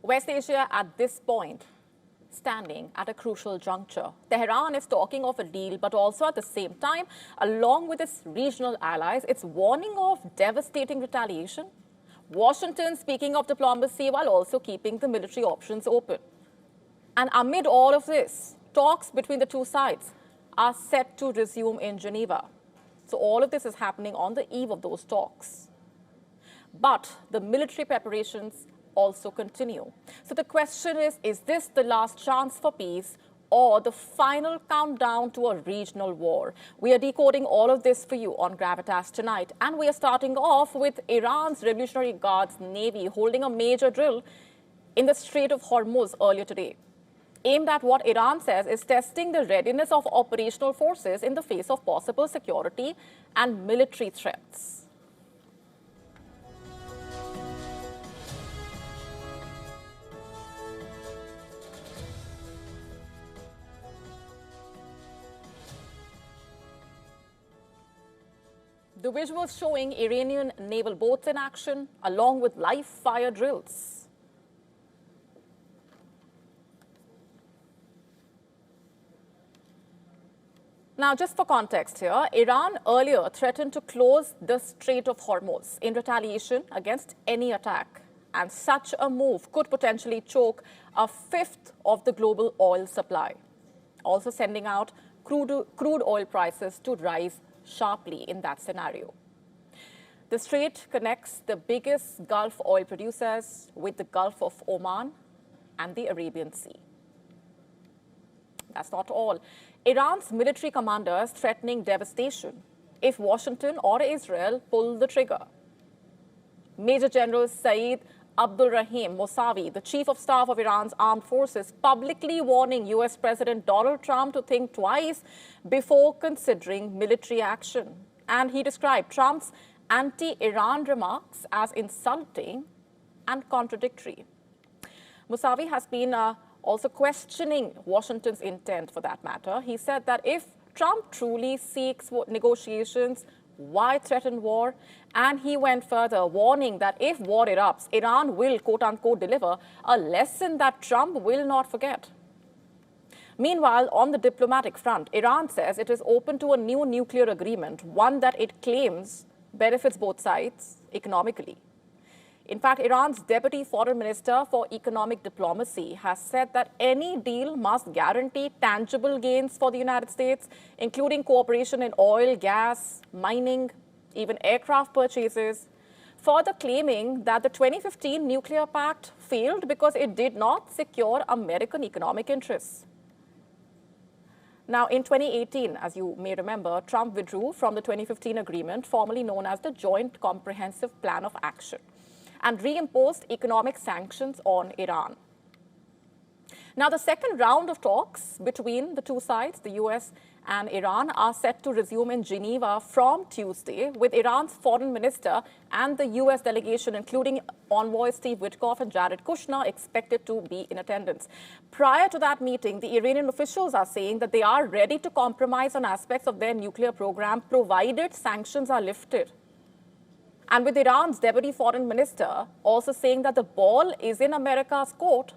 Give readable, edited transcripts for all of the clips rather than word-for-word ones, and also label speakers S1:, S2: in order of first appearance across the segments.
S1: West Asia at this point standing at a crucial juncture. Tehran is talking of a deal, but also at the same time, along with its regional allies, it's warning of devastating retaliation. Washington speaking of diplomacy while also keeping the military options open. And amid all of this, talks between the two sides are set to resume in Geneva. So all of this is happening on the eve of those talks. But the military preparations also continue. So the question is this the last chance for peace or the final countdown to a regional war? We are decoding all of this for you on Gravitas tonight. And we are starting off with Iran's Revolutionary Guards Navy holding a major drill in the Strait of Hormuz earlier today, aimed at what Iran says is testing the readiness of operational forces in the face of possible security and military threats. The visuals showing Iranian naval boats in action, along with live fire drills. Now, just for context here, Iran earlier threatened to close the Strait of Hormuz in retaliation against any attack. And such a move could potentially choke a fifth of the global oil supply, also sending out crude oil prices to rise sharply in that scenario. The strait connects the biggest Gulf oil producers with the Gulf of Oman and the Arabian Sea. That's not all. Iran's military commanders threatening devastation if Washington or Israel pull the trigger. Major General Saeed Abdulrahim Mousavi, the chief of staff of Iran's armed forces, publicly warning U.S. President Donald Trump to think twice before considering military action. And he described Trump's anti-Iran remarks as insulting and contradictory. Mousavi has been also questioning Washington's intent for that matter. He said that if Trump truly seeks negotiations, why threaten war? And he went further, warning that if war erupts, Iran will, quote-unquote, deliver a lesson that Trump will not forget. Meanwhile, on the diplomatic front, Iran says it is open to a new nuclear agreement, one that it claims benefits both sides economically. In fact, Iran's Deputy Foreign Minister for Economic Diplomacy has said that any deal must guarantee tangible gains for the United States, including cooperation in oil, gas, mining, even aircraft purchases, further claiming that the 2015 nuclear pact failed because it did not secure American economic interests. Now, in 2018, as you may remember, Trump withdrew from the 2015 agreement, formerly known as the Joint Comprehensive Plan of Action, and reimposed economic sanctions on Iran. Now, the second round of talks between the two sides, the U.S. and Iran, are set to resume in Geneva from Tuesday, with Iran's foreign minister and the U.S. delegation, including envoy Steve Witkoff and Jared Kushner, expected to be in attendance. Prior to that meeting, the Iranian officials are saying that they are ready to compromise on aspects of their nuclear program, provided sanctions are lifted. And with Iran's deputy foreign minister also saying that the ball is in America's court,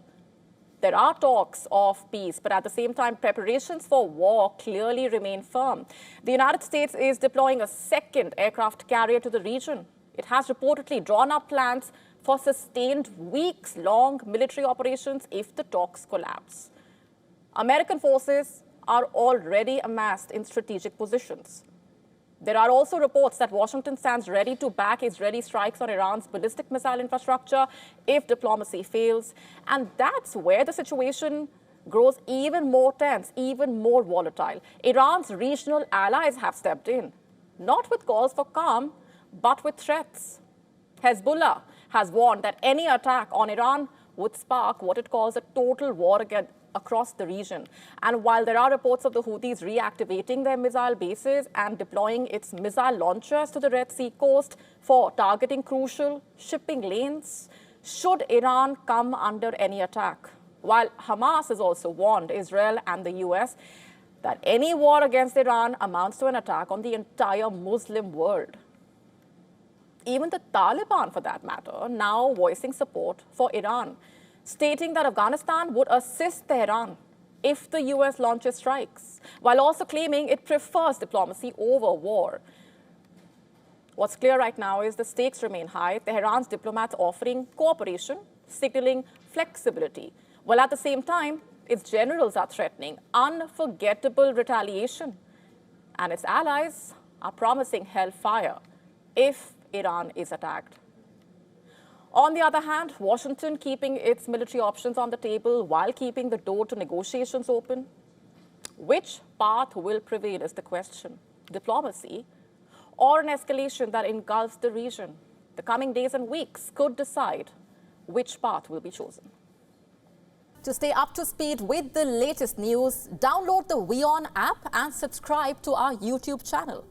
S1: there are talks of peace, but at the same time, preparations for war clearly remain firm. The United States is deploying a second aircraft carrier to the region. It has reportedly drawn up plans for sustained weeks-long military operations if the talks collapse. American forces are already amassed in strategic positions. There are also reports that Washington stands ready to back Israeli strikes on Iran's ballistic missile infrastructure if diplomacy fails. And that's where the situation grows even more tense, even more volatile. Iran's regional allies have stepped in, not with calls for calm, but with threats. Hezbollah has warned that any attack on Iran would spark what it calls a total war across the region. And while there are reports of the Houthis reactivating their missile bases and deploying its missile launchers to the Red Sea coast for targeting crucial shipping lanes, should Iran come under any attack? While Hamas has also warned Israel and the US that any war against Iran amounts to an attack on the entire Muslim world. Even the Taliban, for that matter, now voicing support for Iran, stating that Afghanistan would assist Tehran if the US launches strikes, while also claiming it prefers diplomacy over war. What's clear right now is the stakes remain high. Tehran's diplomats offering cooperation, signaling flexibility, while at the same time, its generals are threatening unforgettable retaliation, and its allies are promising hellfire if Iran is attacked. On the other hand, Washington keeping its military options on the table while keeping the door to negotiations open. Which path will prevail is the question. Diplomacy or an escalation that engulfs the region? The coming days and weeks could decide which path will be chosen. To stay up to speed with the latest news, download the WION app and subscribe to our YouTube channel.